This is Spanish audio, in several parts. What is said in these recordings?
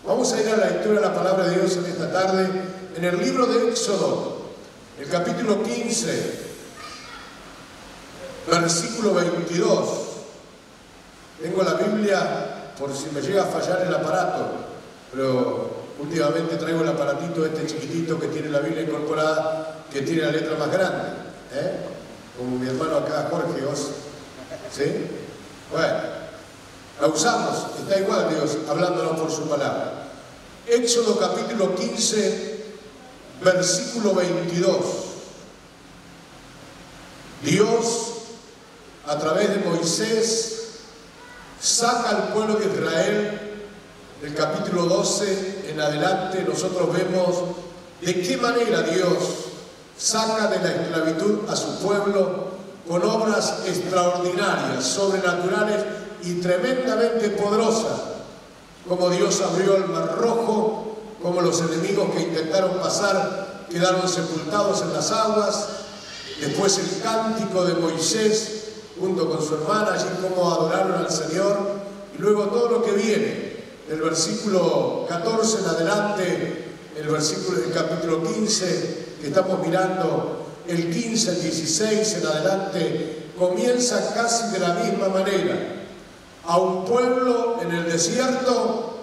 Vamos a ir a la lectura de la palabra de Dios en esta tarde, en el libro de Éxodo, el capítulo 15, versículo 22. Tengo la Biblia por si me llega a fallar el aparato, pero últimamente traigo el aparatito este chiquitito que tiene la Biblia incorporada, que tiene la letra más grande, como mi hermano acá, Jorge, ¿sí? Bueno, la usamos, está igual Dios hablándonos por su palabra. Éxodo capítulo 15, versículo 22. Dios, a través de Moisés, saca al pueblo de Israel. Del capítulo 12 en adelante nosotros vemos de qué manera Dios saca de la esclavitud a su pueblo con obras extraordinarias, sobrenaturales y tremendamente poderosas, como Dios abrió el mar rojo, como los enemigos que intentaron pasar quedaron sepultados en las aguas, después el cántico de Moisés junto con su hermana, allí como adoraron al Señor, y luego todo lo que viene, del versículo 14 en adelante, el capítulo 15 que estamos mirando, el 15, el 16 en adelante, comienza casi de la misma manera. A un pueblo en el desierto,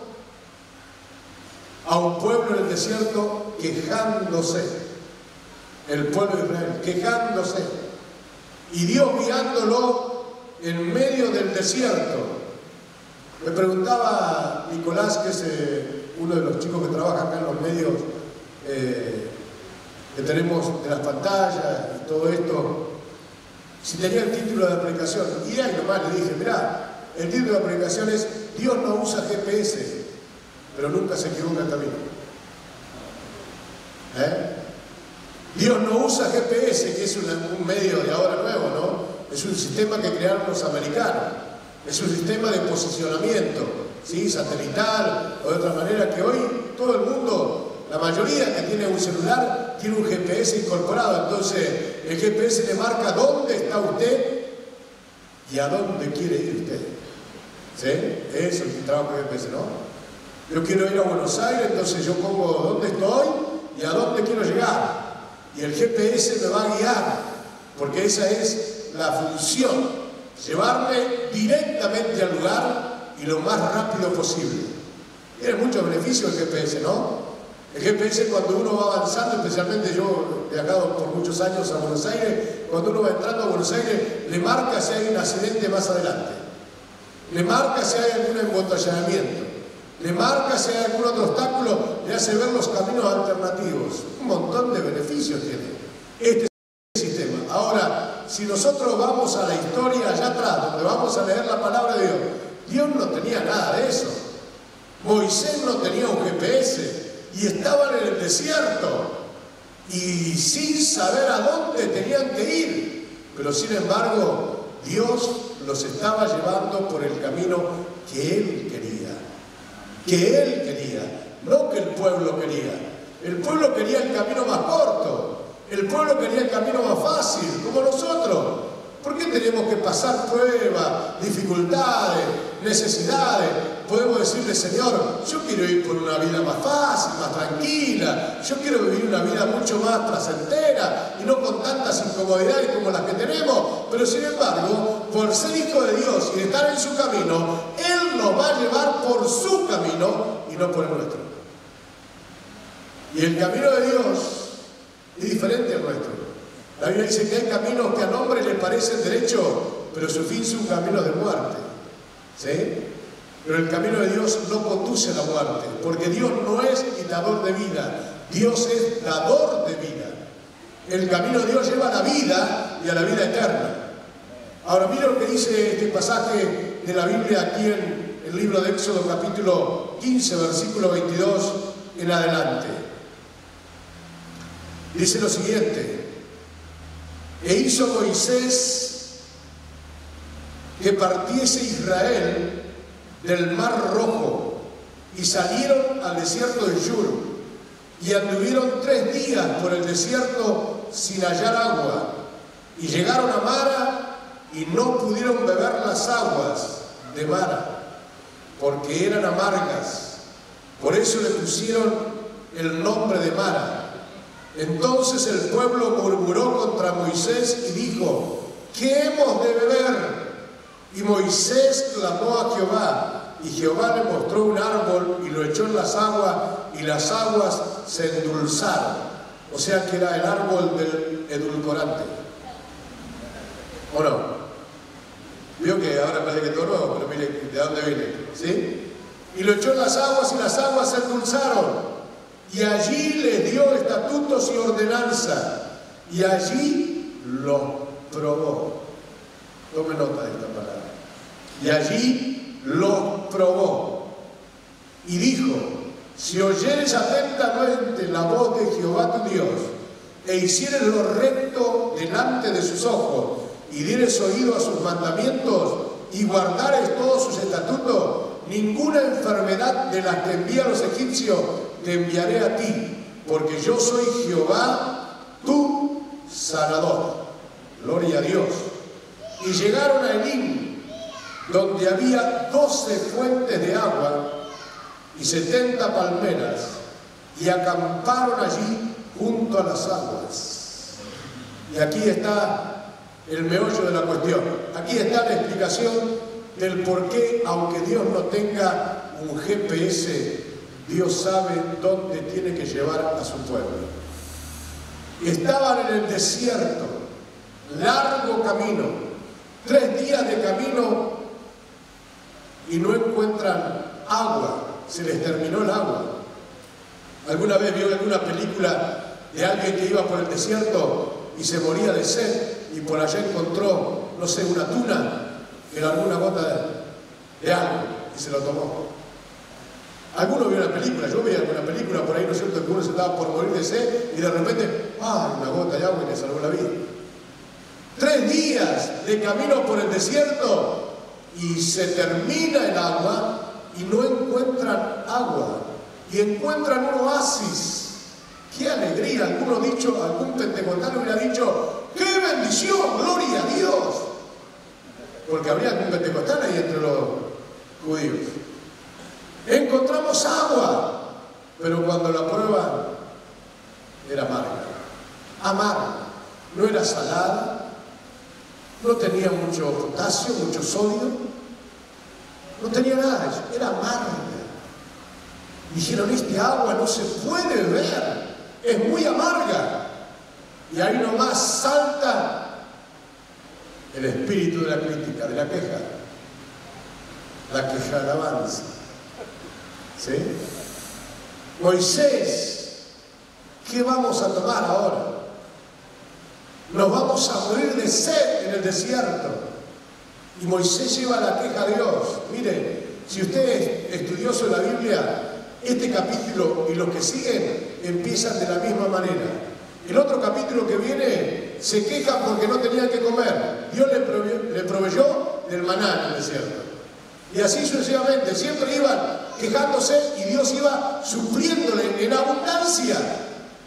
quejándose, el pueblo de Israel quejándose, y Dios guiándolo en medio del desierto. Me preguntaba Nicolás, que es uno de los chicos que trabaja acá en los medios que tenemos de las pantallas y todo esto, si tenía el título de la predicación, y ahí nomás le dije, mirá, el título de la predicación es Dios no usa GPS, pero nunca se equivoca el camino. Dios no usa GPS, que es un medio de ahora nuevo, ¿no? Es un sistema que crearon los americanos, es un sistema de posicionamiento, ¿sí? Satelital o de otra manera, que hoy todo el mundo, la mayoría que tiene un celular, tiene un GPS incorporado. Entonces el GPS le marca dónde está usted y a dónde quiere ir usted. ¿Sí? Eso es el trabajo de GPS, ¿no? Yo quiero ir a Buenos Aires, entonces yo pongo dónde estoy y a dónde quiero llegar. Y el GPS me va a guiar, porque esa es la función, llevarme directamente al lugar y lo más rápido posible. Tiene muchos beneficios el GPS, ¿no? El GPS, cuando uno va avanzando, especialmente yo he viajado por muchos años a Buenos Aires, cuando uno va entrando a Buenos Aires, le marca si hay un accidente más adelante, le marca si hay algún embotellamiento, le marca si hay algún otro obstáculo, le hace ver los caminos alternativos. Un montón de beneficios tiene este sistema. Ahora, si nosotros vamos a la historia allá atrás, donde vamos a leer la palabra de Dios, Dios no tenía nada de eso. Moisés no tenía un GPS y estaban en el desierto y sin saber a dónde tenían que ir, pero sin embargo Dios los estaba llevando por el camino que Él quería, no que el pueblo quería. El pueblo quería el camino más corto, el pueblo quería el camino más fácil, como nosotros. ¿Por qué tenemos que pasar pruebas, dificultades, necesidades? Podemos decirle, Señor, yo quiero ir por una vida más fácil, más tranquila, yo quiero vivir una vida mucho más placentera y no con tantas incomodidades como las que tenemos, pero sin embargo, por ser hijo de Dios y estar en su camino, Él nos va a llevar por su camino y no por el nuestro. Y el camino de Dios es diferente al nuestro. La Biblia dice que hay caminos que al hombre le parecen derechos, pero su fin son caminos de muerte. ¿Sí? Pero el camino de Dios no conduce a la muerte, porque Dios no es quitador de vida, Dios es dador de vida. El camino de Dios lleva a la vida y a la vida eterna. Ahora mira lo que dice este pasaje de la Biblia aquí en el libro de Éxodo capítulo 15, versículo 22 en adelante. Dice lo siguiente: e hizo Moisés que partiese Israel del mar rojo, y salieron al desierto de Shur, y anduvieron 3 días por el desierto sin hallar agua, y llegaron a Mara, y no pudieron beber las aguas de Mara, porque eran amargas. Por eso le pusieron el nombre de Mara. Entonces el pueblo murmuró contra Moisés y dijo: ¿qué hemos de beber? Y Moisés clamó a Jehová, y Jehová le mostró un árbol y lo echó en las aguas, y las aguas se endulzaron. O sea que era el árbol del edulcorante. ¿O no? Vio que ahora parece que todo nuevo, pero mire de dónde viene, ¿sí? Y lo echó en las aguas, y las aguas se endulzaron. Y allí les dio estatutos y ordenanza, y allí los probó. Tome nota de esta palabra. Y allí los probó. Y dijo: si oyeres atentamente la voz de Jehová tu Dios, e hicieres lo recto delante de sus ojos, y dieres oído a sus mandamientos, y guardares todos sus estatutos, ninguna enfermedad de las que envía a los egipcios te enviaré a ti, porque yo soy Jehová, tu sanador. Gloria a Dios. Y llegaron a Elim, donde había 12 fuentes de agua y 70 palmeras, y acamparon allí junto a las aguas. Y aquí está el meollo de la cuestión. Aquí está la explicación del por qué, aunque Dios no tenga un GPS, Dios sabe dónde tiene que llevar a su pueblo. Estaban en el desierto, largo camino, 3 días de camino, y no encuentran agua, se les terminó el agua. ¿Alguna vez vio alguna película de alguien que iba por el desierto y se moría de sed y por allá encontró, no sé, una tuna en alguna gota de agua y se lo tomó? Alguno vio una película, yo vi alguna película por ahí, ¿no es cierto?, que uno se estaba por morir de sed y de repente, una gota de agua y le salvó la vida. 3 días de camino por el desierto y se termina el agua y no encuentran agua y encuentran un oasis. ¡Qué alegría! Algún pentecostal hubiera dicho: ¡qué bendición! ¡Gloria a Dios! Porque habría algún pentecostal ahí entre los judíos. Encontramos agua, pero cuando la prueban era amarga. Amarga. No era salada, no tenía mucho potasio, mucho sodio, no tenía nada, era amarga. Dijeron: este agua no se puede beber, es muy amarga. Y ahí nomás salta el espíritu de la crítica, de la queja de alabanza. ¿Sí? Moisés, ¿qué vamos a tomar ahora? Nos vamos a morir de sed en el desierto. Y Moisés lleva la queja a Dios. Mire, si usted es estudioso de la Biblia, este capítulo y los que siguen empiezan de la misma manera. El otro capítulo que viene se quejan porque no tenían que comer. Dios le proveyó del maná en el desierto. Y así sucesivamente, siempre iban quejándose y Dios iba supliéndole en abundancia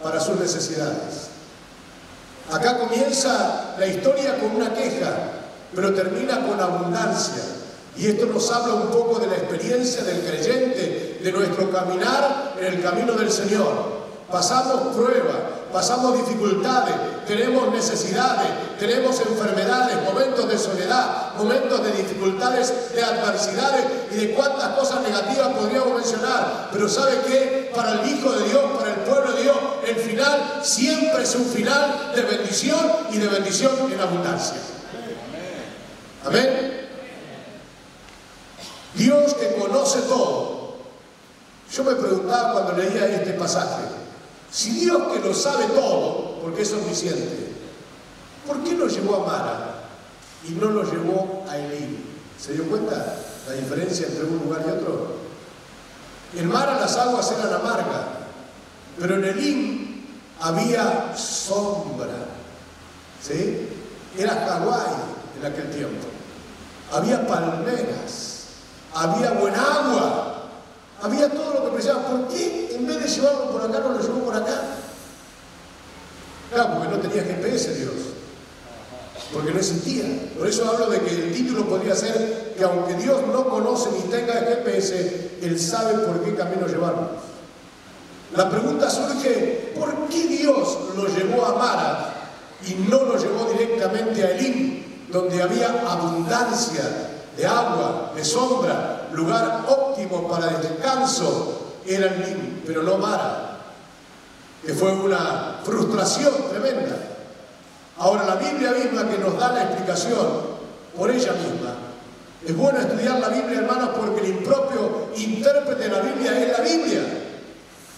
para sus necesidades. Acá comienza la historia con una queja, pero termina con abundancia. Y esto nos habla un poco de la experiencia del creyente, de nuestro caminar en el camino del Señor. Pasamos pruebas, pasamos dificultades, tenemos necesidades, tenemos enfermedades, momentos de soledad, momentos de dificultades, de adversidades y de cuántas cosas negativas podríamos mencionar. Pero ¿sabe qué? Para el Hijo de Dios, para el pueblo de Dios, el final siempre es un final de bendición y de bendición en abundancia. Amén. Dios que conoce todo. Yo me preguntaba cuando leía este pasaje, si Dios que lo sabe todo, porque es omnisciente, ¿por qué lo llevó a Mara y no lo llevó a Elim? ¿Se dio cuenta la diferencia entre un lugar y otro? En Mara las aguas eran amargas, pero en Elim había sombra. ¿Sí? Era Hawái en aquel tiempo. Había palmeras, había buen agua. Había todo lo que precisaban. ¿Por qué en vez de llevarlo por acá no lo llevó por acá? Claro, porque no tenía GPS Dios. Porque no existía. Por eso hablo de que el título podría ser que aunque Dios no conoce ni tenga el GPS, Él sabe por qué camino llevarnos. La pregunta surge, ¿por qué Dios lo llevó a Mara y no lo llevó directamente a Elim, donde había abundancia de agua, de sombra, lugar óptimo para el descanso? Era Elim, pero no Mara, que fue una frustración tremenda. Ahora, la Biblia misma que nos da la explicación por ella misma. Es bueno estudiar la Biblia, hermanos, porque el impropio intérprete de la Biblia es la Biblia.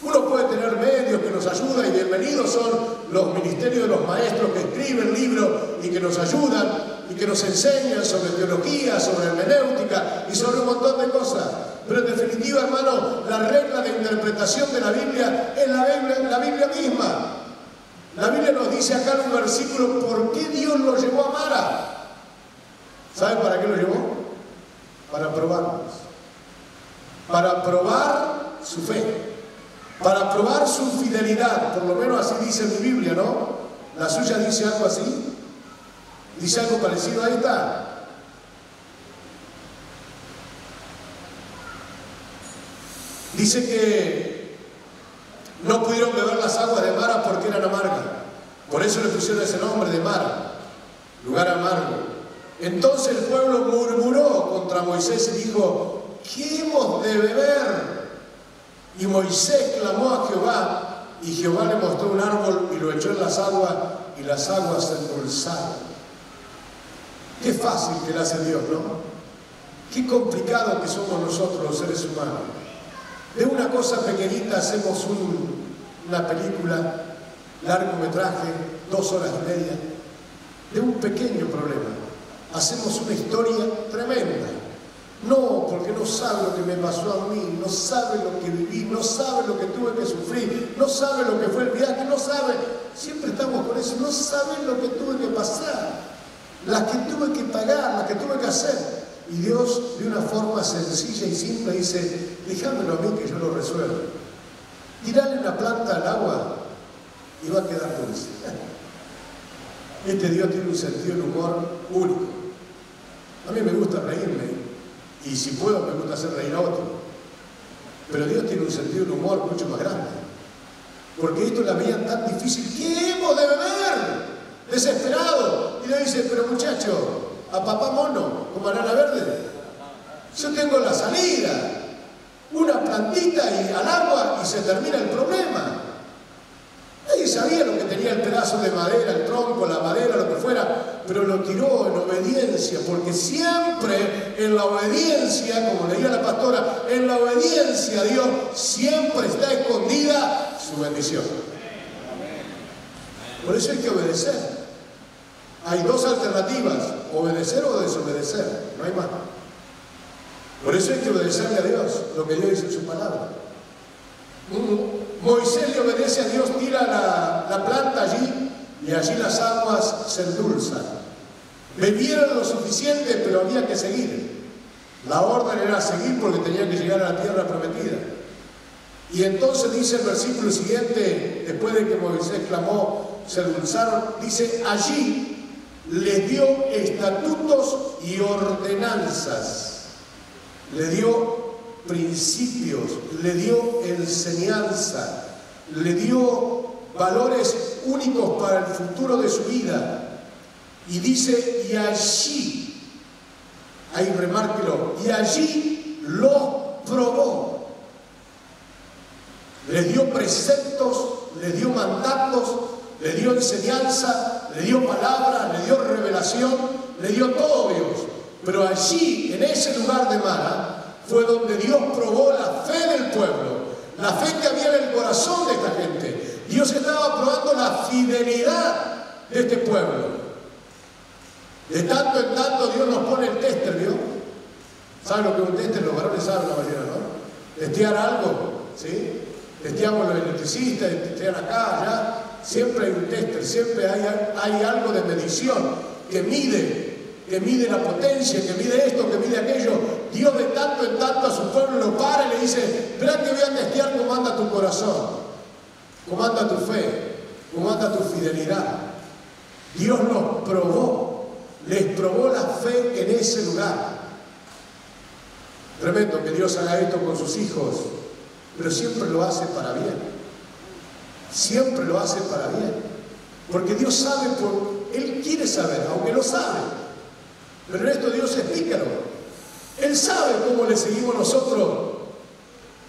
Uno puede tener medios que nos ayudan, y bienvenidos son los ministerios de los maestros que escriben libros y que nos ayudan y que nos enseñan sobre teología, sobre hermenéutica y sobre un montón de cosas. Pero en definitiva, hermano, la regla de interpretación de la Biblia es la Biblia misma. La Biblia nos dice acá en un versículo por qué Dios lo llevó a Mara. ¿Saben para qué lo llevó? Para probarnos. Para probar su fe. Para probar su fidelidad. Por lo menos así dice mi Biblia, ¿no? ¿La suya dice algo así? ¿Dice algo parecido? Ahí está. Dice que no pudieron beber las aguas de Mara porque eran amargas. Por eso le pusieron ese nombre de Mara, lugar amargo. Entonces el pueblo murmuró contra Moisés y dijo, ¿qué hemos de beber? Y Moisés clamó a Jehová, y Jehová le mostró un árbol y lo echó en las aguas, y las aguas se endulzaron. Qué fácil que le hace Dios, ¿no? Qué complicado que somos nosotros los seres humanos. De una cosa pequeñita hacemos una película, largometraje, 2 horas y media. De un pequeño problema hacemos una historia tremenda. No, porque no sabe lo que me pasó a mí, no sabe lo que viví, no sabe lo que tuve que sufrir, no sabe lo que fue el viaje, no sabe. Siempre estamos con eso, no saben lo que tuve que pasar, las que tuve que pagar, las que tuve que hacer. Y Dios, de una forma sencilla y simple, dice, déjamelo a mí que yo lo resuelvo. Tirarle una planta al agua y va a quedar dulce. Este Dios tiene un sentido del humor único. A mí me gusta reírme. Y si puedo, me gusta hacer reír a otro. Pero Dios tiene un sentido del humor mucho más grande. Porque esto la veían tan difícil. ¿Qué hemos de beber? Desesperado. Y le dice, pero muchacho, a papá mono, con banana verde, yo tengo la salida. Una plantita y al agua y se termina el problema. Nadie sabía lo que tenía el pedazo de madera, el tronco, la madera, lo que fuera, pero lo tiró en obediencia, porque siempre en la obediencia, como leía la pastora, en la obediencia a Dios siempre está escondida su bendición. Por eso hay que obedecer. Hay 2 alternativas, obedecer o desobedecer, no hay más. Por eso hay que obedecerle a Dios, lo que Dios dice en su palabra. Moisés le obedece a Dios, tira la planta allí y allí las aguas se endulzan. Bebieron lo suficiente, pero había que seguir. La orden era seguir porque tenía que llegar a la tierra prometida. Y entonces dice el versículo siguiente, después de que Moisés clamó, se endulzaron, dice, allí les dio estatutos y ordenanzas, le dio principios, le dio enseñanza, le dio valores únicos para el futuro de su vida. Y dice, y allí, ahí remárquelo, y allí los probó. Les dio preceptos, les dio mandatos, le dio enseñanza, le dio palabra, le dio revelación, le dio todo Dios. Pero allí, en ese lugar de Mara, fue donde Dios probó la fe del pueblo, la fe que había en el corazón de esta gente. Dios estaba probando la fidelidad de este pueblo. De tanto en tanto Dios nos pone el tester, ¿vio? ¿Saben lo que es un tester? Los varones saben la mayoría, ¿no? Testear algo, ¿sí? Testeamos los electricistas, testean acá, allá. Siempre hay un tester, siempre hay algo de medición que mide la potencia, que mide esto, que mide aquello. Dios de tanto en tanto a su pueblo lo para y le dice, espera que voy a testear cómo anda tu corazón, cómo anda tu fe, cómo anda tu fidelidad. Dios los probó, les probó la fe en ese lugar. Tremendo que Dios haga esto con sus hijos, pero siempre lo hace para bien. Siempre lo hace para bien. Porque Dios sabe, Él quiere saber, aunque lo sabe. Pero en esto Dios es pícaro. Él sabe cómo le seguimos nosotros.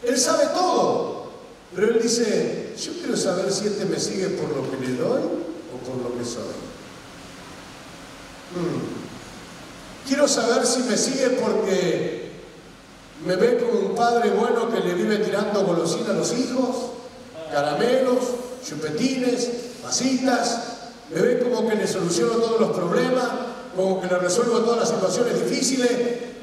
Él sabe todo. Pero Él dice, yo quiero saber si este me sigue por lo que le doy o por lo que soy. Quiero saber si me sigue porque me ve como un padre bueno que le vive tirando golosinas a los hijos, caramelos, chupetines, masitas. Me ve como que le soluciono todos los problemas, como que le resuelvo todas las situaciones difíciles,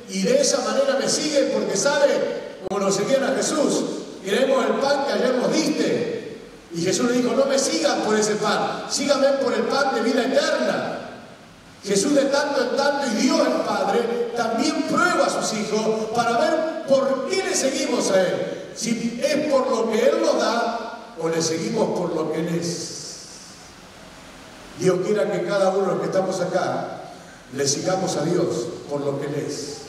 y de esa manera me sigue porque sabe, como lo seguían a Jesús, queremos el pan que ayer nos diste. Y Jesús le dijo, no me sigan por ese pan, síganme por el pan de vida eterna. Jesús de tanto en tanto, y Dios el Padre también prueba a sus hijos para ver por qué le seguimos a Él. Si es por lo que Él nos da o le seguimos por lo que Él es. Dios quiera que cada uno de los que estamos acá le sigamos a Dios por lo que Él es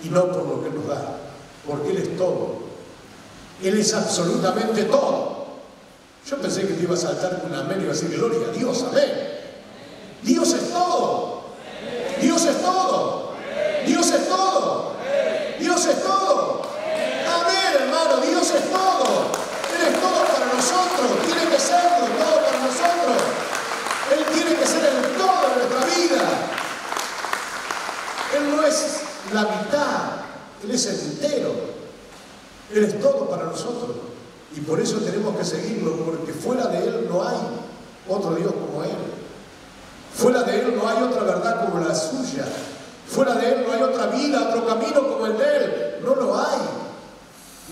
y no por lo que Él nos da, porque Él es todo. Él es absolutamente todo. Yo pensé que te iba a saltar con un amén y iba a decir gloria a Dios, amén. Dios es todo. Dios es todo. Dios es todo. Dios es todo. Amén, hermano, Dios es todo. Él es todo para nosotros. Tiene que serlo todo para nosotros. Él tiene que ser el todo de nuestra vida. Él no es la mitad, Él es el entero. Él es todo para nosotros. Y por eso tenemos que seguirlo, porque fuera de Él no hay otro Dios como Él. Fuera de Él no hay otra verdad como la suya. Fuera de Él no hay otra vida, otro camino como el de Él. No lo hay.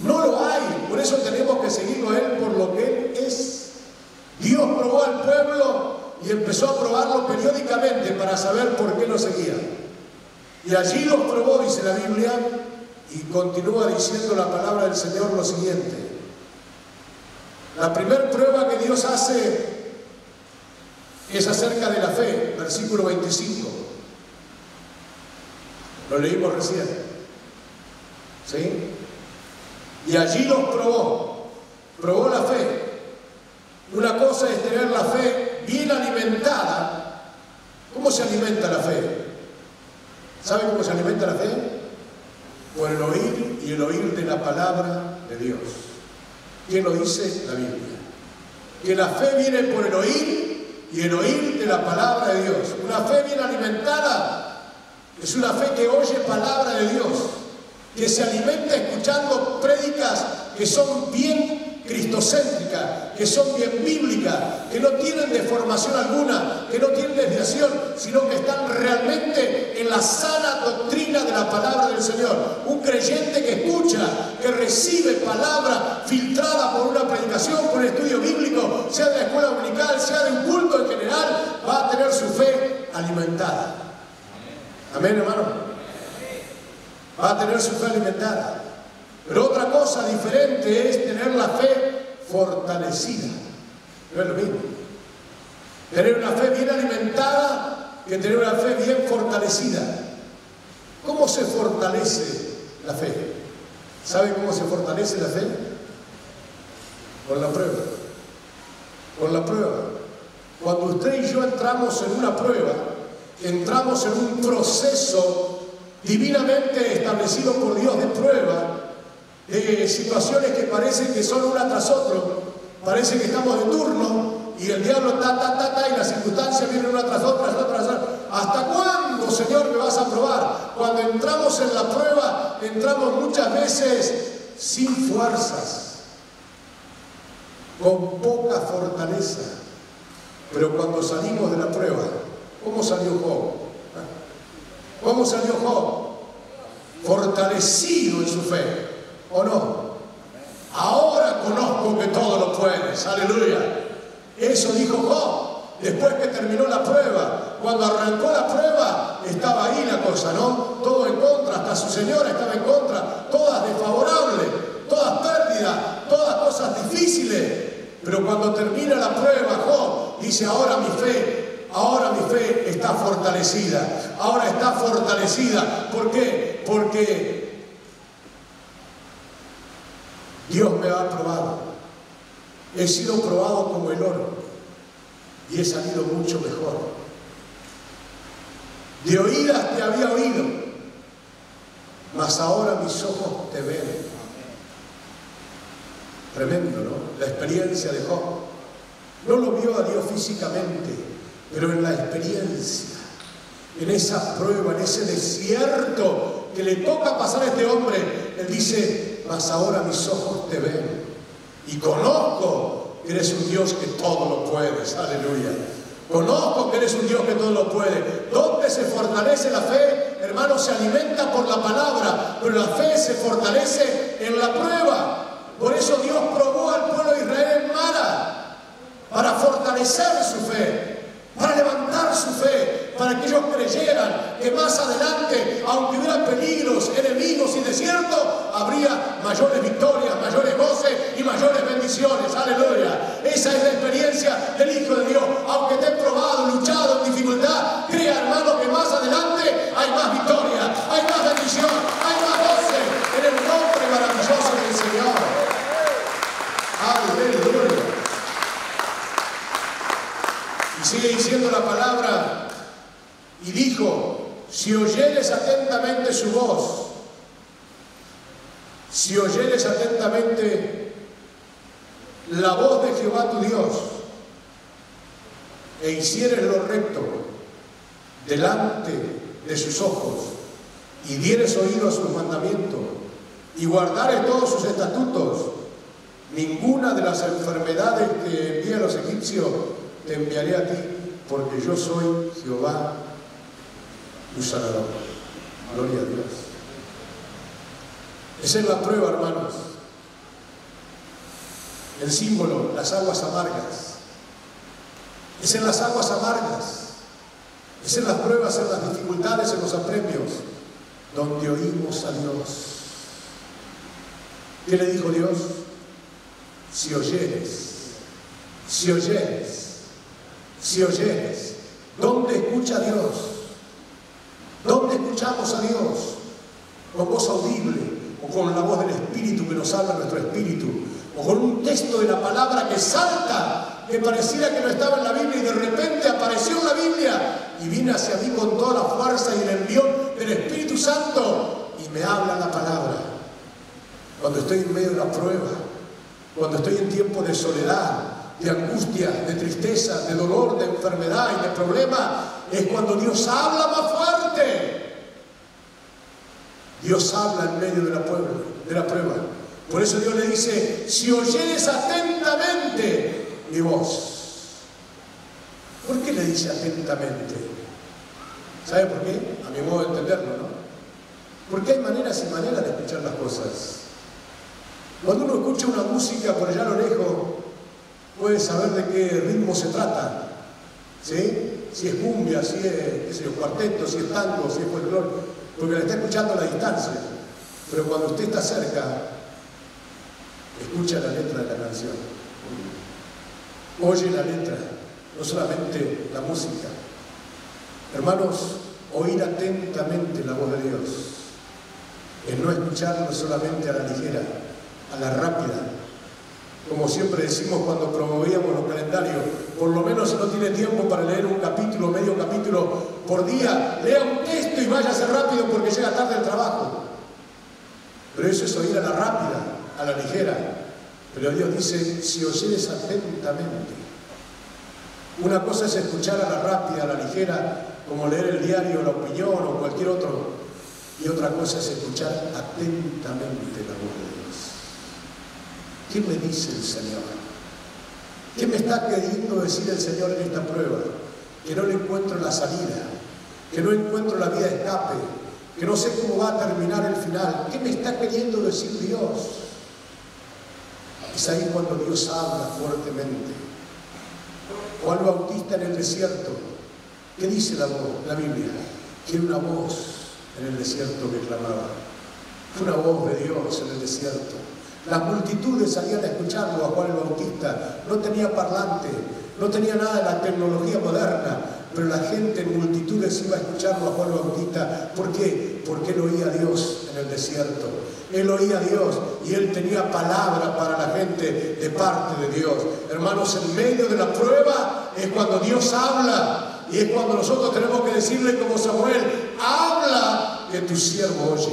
No lo hay. Por eso tenemos que seguirlo a Él por lo que Él es. Dios probó al pueblo y empezó a probarlo periódicamente para saber por qué lo seguía. Y allí los probó, dice la Biblia, y continúa diciendo la palabra del Señor lo siguiente. La primera prueba que Dios hace es acerca de la fe, versículo 25. Lo leímos recién. ¿Sí? Y allí los probó la fe. Una cosa es tener la fe bien alimentada. ¿Cómo se alimenta la fe? ¿Sabe cómo se alimenta la fe? Por el oír y el oír de la palabra de Dios. ¿Quién lo dice? La Biblia. Que la fe viene por el oír y el oír de la palabra de Dios. Una fe bien alimentada es una fe que oye palabra de Dios, que se alimenta escuchando prédicas que son bien cristocéntricas, que son bien bíblicas, que no tienen deformación alguna, que no tienen desviación, sino que están realmente en la sana doctrina de la palabra del Señor. Un creyente que escucha, que recibe palabra filtrada por una predicación, por un estudio bíblico, sea de la escuela dominical, sea de un culto en general, va a tener su fe alimentada. Amén, hermano. Va a tener su fe alimentada. Pero otra cosa diferente es tener la fe fortalecida. No es lo mismo. Tener una fe bien alimentada que tener una fe bien fortalecida. ¿Cómo se fortalece la fe? ¿Sabe cómo se fortalece la fe? Con la prueba. Con la prueba. Cuando usted y yo entramos en una prueba, entramos en un proceso divinamente establecido por Dios de prueba, de situaciones que parecen que son una tras otra, parece que estamos de turno y el diablo y las circunstancias vienen una tras otra, ¿Hasta cuándo, Señor, me vas a probar? Cuando entramos en la prueba, entramos muchas veces sin fuerzas, con poca fortaleza. Pero cuando salimos de la prueba, ¿cómo salió Job? ¿Cómo salió Job? Fortalecido en su fe. ¿O no? Ahora conozco que todo lo puedes. Aleluya. Eso dijo Job después que terminó la prueba. Cuando arrancó la prueba estaba ahí la cosa, ¿no? Todo en contra, hasta su señora estaba en contra, todas desfavorables, todas pérdidas, todas cosas difíciles. Pero cuando termina la prueba, Job dice, ahora mi fe está fortalecida. Ahora está fortalecida. ¿Por qué? Porque Dios me ha probado. He sido probado como el oro y he salido mucho mejor. De oídas te había oído, mas ahora mis ojos te ven. Tremendo, ¿no? La experiencia de Job. No lo vio a Dios físicamente, pero en la experiencia, en esa prueba, en ese desierto que le toca pasar a este hombre, él dice: mas ahora mis ojos te ven y conozco que eres un Dios que todo lo puedes. Aleluya. Conozco que eres un Dios que todo lo puede. ¿Dónde se fortalece la fe? Hermano, se alimenta por la palabra, pero la fe se fortalece en la prueba. Por eso Dios probó al pueblo de Israel en Mara, para fortalecer su fe, para levantar su fe, para que ellos creyeran que más adelante, aunque hubiera peligros, enemigos y desiertos, habría mayores victorias, mayores goces y mayores bendiciones. Aleluya. Esa es la experiencia del Hijo de Dios. Aunque te he probado, luchado en dificultad, crea, hermano, que más adelante hay más victoria, hay más bendición, hay más goce en el nombre maravilloso del Señor. Aleluya. Y sigue diciendo la palabra: y dijo, si oyeres atentamente su voz, si oyeres atentamente la voz de Jehová tu Dios, e hicieres lo recto delante de sus ojos, y dieres oído a sus mandamientos, y guardares todos sus estatutos, ninguna de las enfermedades que envié a los egipcios te enviaré a ti, porque yo soy Jehová tu sanador. Gloria a Dios. Esa es la prueba, hermanos. El símbolo, las aguas amargas. Es en las aguas amargas, es en las pruebas, en las dificultades, en los apremios, donde oímos a Dios. ¿Qué le dijo Dios? Si oyeres, si oyeres, si oyeres. ¿Dónde escucha Dios? ¿Dónde escuchamos a Dios? ¿Con voz audible o con la voz del Espíritu que nos habla nuestro espíritu? ¿O con un texto de la palabra que salta, que pareciera que no estaba en la Biblia y de repente apareció en la Biblia y viene hacia mí con toda la fuerza y el envión del Espíritu Santo y me habla la palabra? Cuando estoy en medio de la prueba, cuando estoy en tiempo de soledad, de angustia, de tristeza, de dolor, de enfermedad y de problema, es cuando Dios habla más fuerte. Dios habla en medio de la prueba. Por eso Dios le dice: si oyeres atentamente mi voz. ¿Por qué le dice atentamente? ¿Sabe por qué? A mi modo de entenderlo, ¿no? Porque hay maneras y maneras de escuchar las cosas. Cuando uno escucha una música por allá a lo lejos, puede saber de qué ritmo se trata, ¿sí? Si es cumbia, si es, qué sé yo, cuarteto, si es tango, si es folclore, porque la está escuchando a la distancia. Pero cuando usted está cerca, escucha la letra de la canción, oye la letra, no solamente la música. Hermanos, oír atentamente la voz de Dios es no escucharlo solamente a la ligera, a la rápida. Como siempre decimos cuando promovíamos los calendarios, por lo menos si no tiene tiempo para leer un capítulo, medio capítulo por día, lea un texto y váyase rápido porque llega tarde al trabajo. Pero eso es oír a la rápida, a la ligera. Pero Dios dice: si oyeres atentamente. Una cosa es escuchar a la rápida, a la ligera, como leer el diario, la opinión o cualquier otro. Y otra cosa es escuchar atentamente la voz de Dios. ¿Qué me dice el Señor? ¿Qué me está queriendo decir el Señor en esta prueba? Que no le encuentro la salida, que no encuentro la vía de escape, que no sé cómo va a terminar el final. ¿Qué me está queriendo decir Dios? Es ahí cuando Dios habla fuertemente. Juan Bautista en el desierto, ¿qué dice la Biblia? Que era una voz en el desierto que clamaba. Fue una voz de Dios en el desierto. Las multitudes salían a escucharlo a Juan el Bautista. No tenía parlante, no tenía nada de la tecnología moderna, pero la gente en multitudes iba a escucharlo a Juan Bautista. ¿Por qué? Porque él oía a Dios en el desierto. Él oía a Dios y él tenía palabra para la gente de parte de Dios. Hermanos, en medio de la prueba es cuando Dios habla, y es cuando nosotros tenemos que decirle como Samuel: habla, que tu siervo oye.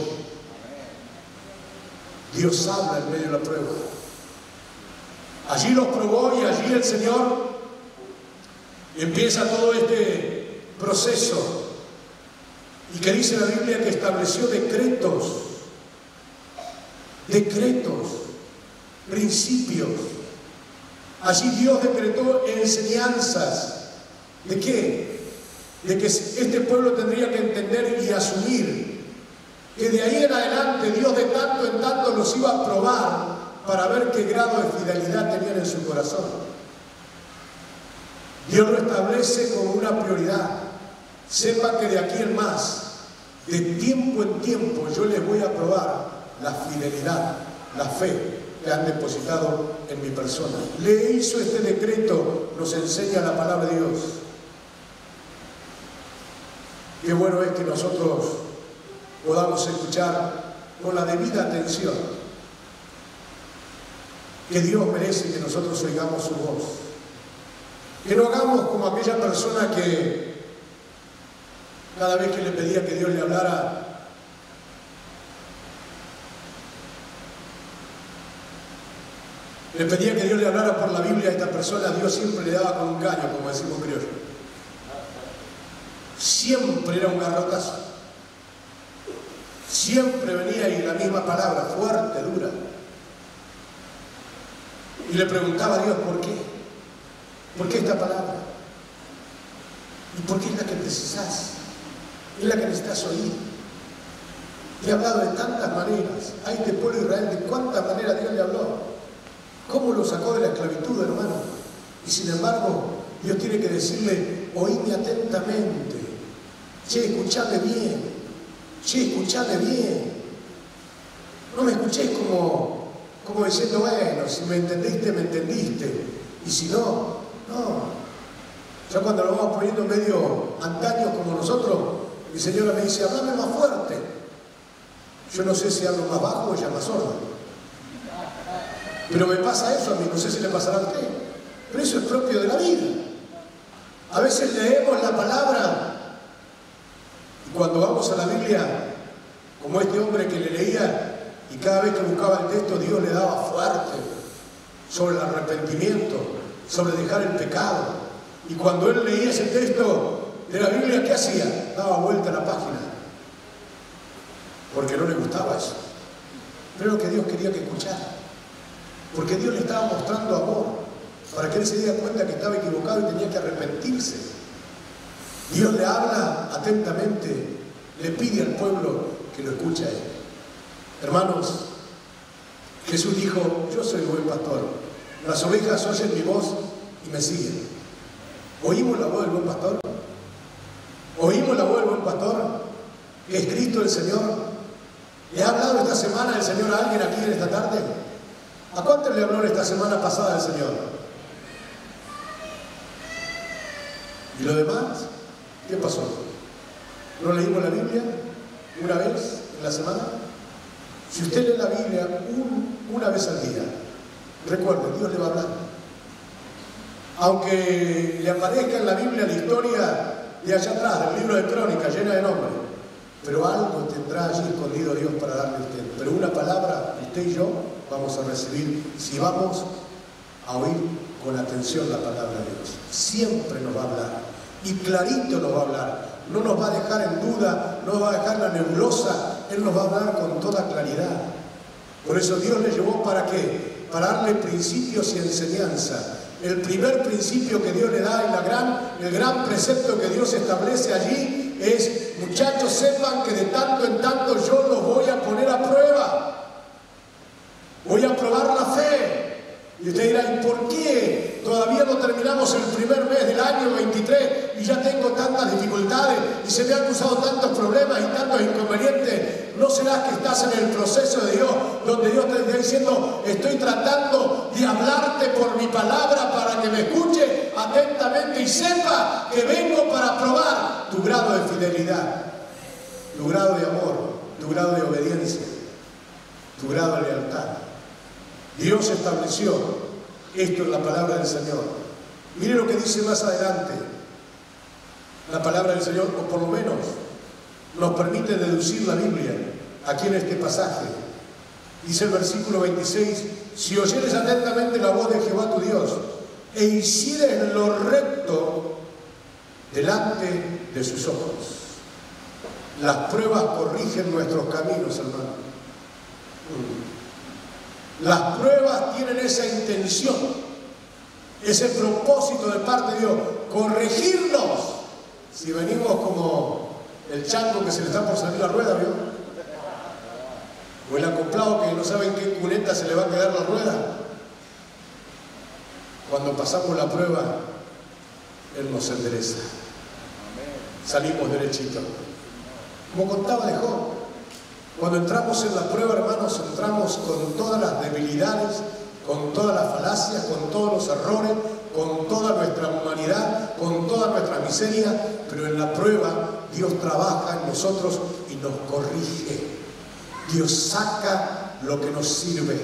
Dios habla en medio de la prueba. Allí los probó, y allí el Señor empieza todo este proceso, y que dice la Biblia que estableció decretos, principios. Allí Dios decretó enseñanzas. ¿De qué? De que este pueblo tendría que entender y asumir que de ahí en adelante Dios de tanto en tanto los iba a probar para ver qué grado de fidelidad tenían en su corazón. Dios lo establece como una prioridad. Sepa que de aquí en más, de tiempo en tiempo, yo les voy a probar la fidelidad, la fe que han depositado en mi persona. Le hizo este decreto, nos enseña la palabra de Dios. Qué bueno es que nosotros podamos escuchar con la debida atención, que Dios merece que nosotros oigamos su voz. Que no hagamos como aquella persona que cada vez que le pedía que Dios le hablara, por la Biblia, a esta persona Dios siempre le daba con un caño, como decimos criollo. Siempre era un garrotazo. Siempre venía y la misma palabra, fuerte, dura. Y le preguntaba a Dios: ¿por qué? ¿Por qué esta palabra? ¿Y por qué es la que precisás? Es la que necesitas oír. Te he hablado de tantas maneras. A este pueblo de Israel, ¿de cuántas maneras Dios le habló? ¿Cómo lo sacó de la esclavitud, hermano? Y sin embargo, Dios tiene que decirle: oídme atentamente. Che, escuchadme bien. Che, escuchadme bien. No me escuchéis como diciendo: bueno, si me entendiste, me entendiste. Y si no, no. Ya cuando lo vamos poniendo medio antaños como nosotros, mi señora me dice: háblame más fuerte. Yo no sé si hablo más bajo o ya más sordo. Pero me pasa eso a mí, no sé si le pasará a usted. Pero eso es propio de la vida. A veces leemos la palabra y cuando vamos a la Biblia, como este hombre que le leía, y cada vez que buscaba el texto Dios le daba fuerte sobre el arrepentimiento, sobre dejar el pecado. Y cuando él leía ese texto de la Biblia, ¿qué hacía? Daba vuelta a la página, porque no le gustaba eso. Pero lo que Dios quería que escuchara, porque Dios le estaba mostrando amor, para que él se diera cuenta que estaba equivocado y tenía que arrepentirse. Dios le habla atentamente, le pide al pueblo que lo escuche a él. Hermanos, Jesús dijo: yo soy el buen pastor, las ovejas oyen mi voz y me siguen. ¿Oímos la voz del buen pastor? ¿Oímos la voz del buen pastor? Que es Cristo el Señor. ¿Le ha hablado esta semana el Señor a alguien aquí en esta tarde? ¿A cuántos le habló esta semana pasada el Señor? ¿Y lo demás? ¿Qué pasó? ¿No leímos la Biblia una vez en la semana? Si usted lee la Biblia una vez al día, recuerde, Dios le va a hablar. Aunque le aparezca en la Biblia la historia de allá atrás, del libro de Crónicas, llena de nombres, pero algo tendrá allí escondido Dios para darle a usted. Pero una palabra, usted y yo vamos a recibir si vamos a oír con atención la palabra de Dios. Siempre nos va a hablar, y clarito nos va a hablar. No nos va a dejar en duda, no nos va a dejar en la nebulosa. Él nos va a hablar con toda claridad. Por eso Dios le llevó, ¿para qué? Para darle principios y enseñanza. El primer principio que Dios le da, el gran precepto que Dios establece allí es: muchachos, sepan que de tanto en tanto yo los voy a poner a prueba. Voy a probar la fe. Y usted dirá: ¿y por qué todavía no terminamos el primer mes del año 23 y ya tengo tantas dificultades y se me han cruzado tantos problemas y tantos inconvenientes? ¿No será que estás en el proceso de Dios, donde Dios te está diciendo: estoy tratando de hablarte por mi palabra para que me escuche, atentamente y sepa que vengo para probar tu grado de fidelidad, tu grado de amor, tu grado de obediencia, tu grado de lealtad. Dios estableció esto en la palabra del Señor. Mire lo que dice más adelante la palabra del Señor, o por lo menos nos permite deducir la Biblia aquí en este pasaje. Dice el versículo 26: si oyeres atentamente la voz de Jehová tu Dios e hicieres lo recto delante de sus ojos. Las pruebas corrigen nuestros caminos, hermano. Las pruebas tienen esa intención, ese propósito de parte de Dios, corregirnos. Si venimos como el chango que se le está por salir la rueda, ¿vio? O el acoplado que no sabe en qué cuneta se le va a quedar la rueda. Cuando pasamos la prueba, Él nos endereza. Salimos derechitos. Como contaba de Job, cuando entramos en la prueba, hermanos, entramos con todas las debilidades, con todas las falacias, con todos los errores, con toda nuestra humanidad, con toda nuestra miseria, pero en la prueba Dios trabaja en nosotros y nos corrige. Dios saca lo que nos sirve.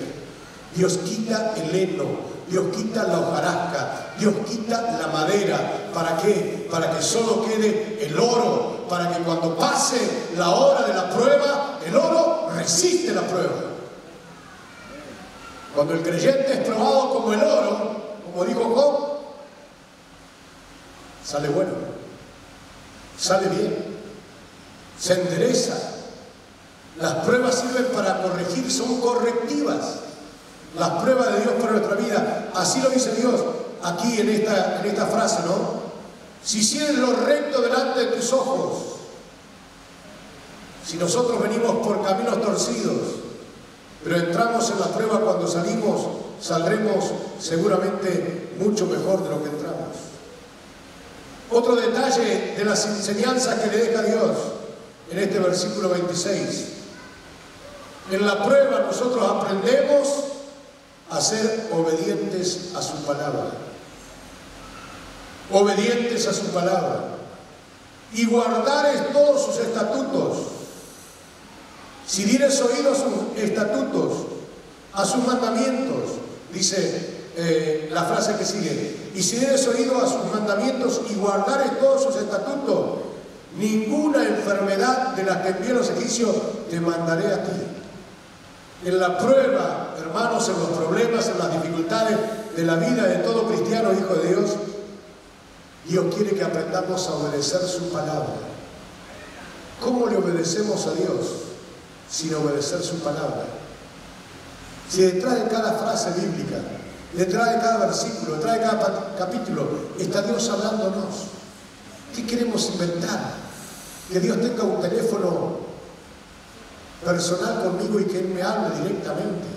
Dios quita el heno, Dios quita la hojarasca, Dios quita la madera. ¿Para qué? Para que solo quede el oro, para que cuando pase la hora de la prueba, el oro resiste la prueba. Cuando el creyente es probado como el oro, como dijo Job, sale bueno, sale bien, se endereza. Las pruebas sirven para corregir, son correctivas. Las pruebas de Dios para nuestra vida. Así lo dice Dios aquí en esta frase, ¿no? Si hicieres lo recto delante de tus ojos. Si nosotros venimos por caminos torcidos, pero entramos en la prueba, cuando salimos, saldremos seguramente mucho mejor de lo que entramos. Otro detalle de las enseñanzas que le deja Dios en este versículo 26. En la prueba nosotros aprendemos a ser obedientes a su palabra. Obedientes a su palabra. Y guardar todos sus estatutos. Si dieres oído a sus estatutos, a sus mandamientos, dice la frase que sigue, y si dieres oído a sus mandamientos y guardares todos sus estatutos, ninguna enfermedad de las que envié a los egipcios te mandaré a ti. En la prueba, hermanos, en los problemas, en las dificultades de la vida de todo cristiano, hijo de Dios, Dios quiere que aprendamos a obedecer su palabra. ¿Cómo le obedecemos a Dios sin obedecer su palabra? Si detrás de cada frase bíblica, detrás de cada versículo, detrás de cada capítulo, está Dios hablándonos. ¿Qué queremos inventar? Que Dios tenga un teléfono personal conmigo y que Él me hable directamente.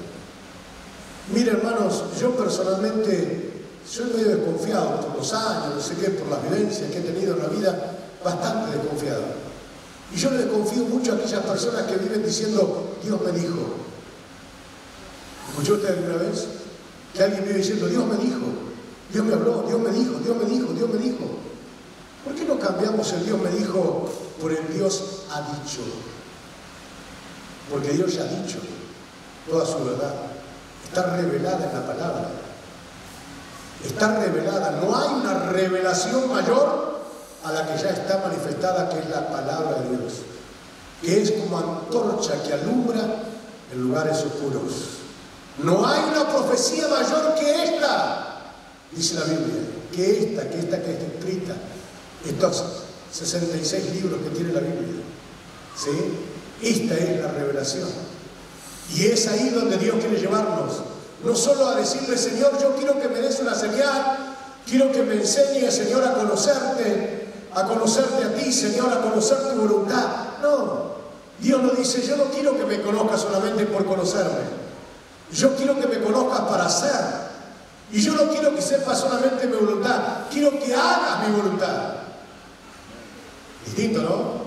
Mire, hermanos, yo personalmente soy medio desconfiado por los años, no sé qué, por las vivencias que he tenido en la vida, bastante desconfiado. Y yo le desconfío mucho a aquellas personas que viven diciendo, Dios me dijo. ¿Escuchó usted alguna vez? Que alguien vive diciendo, Dios me dijo, Dios me habló, Dios me dijo, Dios me dijo, Dios me dijo. ¿Por qué no cambiamos el Dios me dijo por el Dios ha dicho? Porque Dios ya ha dicho toda su verdad. Está revelada en la palabra. Está revelada. No hay una revelación mayor a la que ya está manifestada, que es la palabra de Dios. Que es como antorcha que alumbra en lugares oscuros. No hay una profecía mayor que esta, dice la Biblia, que esta que está escrita. Estos 66 libros que tiene la Biblia. ¿Sí? Esta es la revelación. Y es ahí donde Dios quiere llevarnos. No solo a decirle, Señor, yo quiero que me des una señal, quiero que me enseñes, Señor, a conocerte a ti, Señor, a conocer tu voluntad. No, Dios no dice, yo no quiero que me conozcas solamente por conocerme. Yo quiero que me conozcas para hacer. Y yo no quiero que sepas solamente mi voluntad, quiero que hagas mi voluntad. Distinto, ¿no?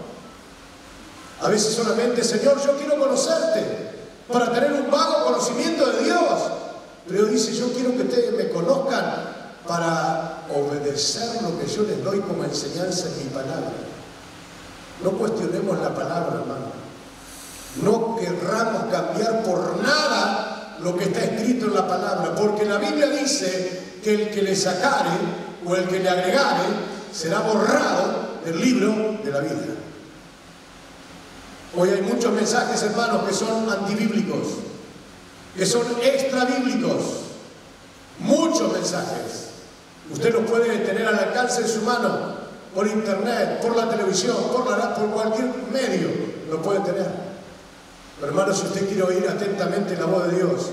A veces solamente, Señor, yo quiero conocerte para tener un vago conocimiento de Dios. Pero Dios dice, yo quiero que ustedes me conozcan para obedecer lo que yo les doy como enseñanza en mi palabra. No cuestionemos la palabra, hermano. No querramos cambiar por nada lo que está escrito en la palabra, porque la Biblia dice que el que le sacare o el que le agregare será borrado del libro de la vida. Hoy hay muchos mensajes, hermanos, que son antibíblicos, que son extrabíblicos. Muchos mensajes. Usted los puede tener al alcance de su mano, por internet, por la televisión, por cualquier medio, lo puede tener. Pero hermano, si usted quiere oír atentamente la voz de Dios,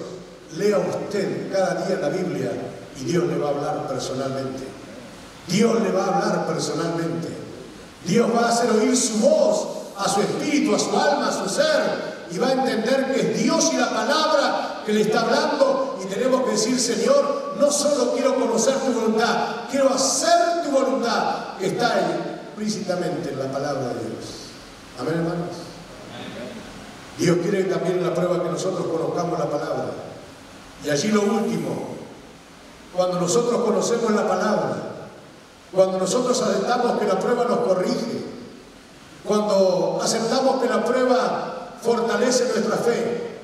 lea usted cada día la Biblia y Dios le va a hablar personalmente. Dios le va a hablar personalmente. Dios va a hacer oír su voz a su espíritu, a su alma, a su ser, y va a entender que es Dios y la palabra que le está hablando, y tenemos que decir: Señor, no solo quiero conocer tu voluntad, quiero hacer tu voluntad, que está implícitamente en la palabra de Dios. Amén, hermanos. Dios quiere también en la prueba que nosotros conozcamos la palabra. Y allí lo último, cuando nosotros conocemos la palabra, cuando nosotros aceptamos que la prueba nos corrige, cuando aceptamos que la prueba fortalece nuestra fe,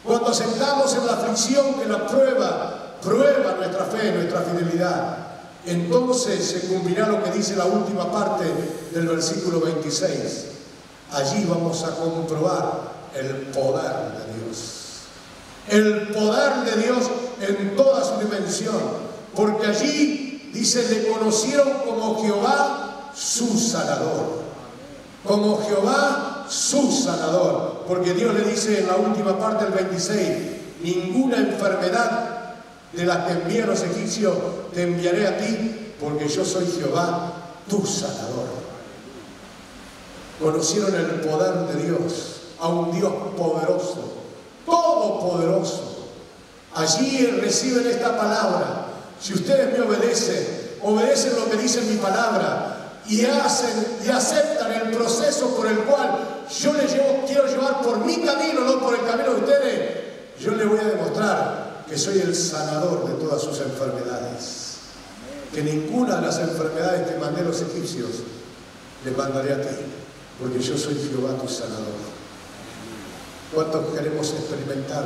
cuando aceptamos en la aflicción que la prueba prueba nuestra fe, nuestra fidelidad, entonces se cumplirá lo que dice la última parte del versículo 26. Allí vamos a comprobar el poder de Dios. El poder de Dios en toda su dimensión. Porque allí, dice, le conocieron como Jehová su sanador. Como Jehová su sanador. Porque Dios le dice en la última parte del 26, ninguna enfermedad de las que envié a los egipcios te enviaré a ti, porque yo soy Jehová tu sanador. Conocieron el poder de Dios, a un Dios poderoso, todopoderoso. Allí reciben esta palabra. Si ustedes me obedecen lo que dice mi palabra y aceptan el proceso por el cual yo les quiero llevar por mi camino, no por el camino de ustedes, yo les voy a demostrar que soy el sanador de todas sus enfermedades. Que ninguna de las enfermedades que mandé a los egipcios les mandaré a ti, porque yo soy Jehová tu sanador. ¿Cuántos queremos experimentar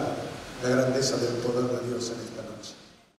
la grandeza del poder de Dios en esta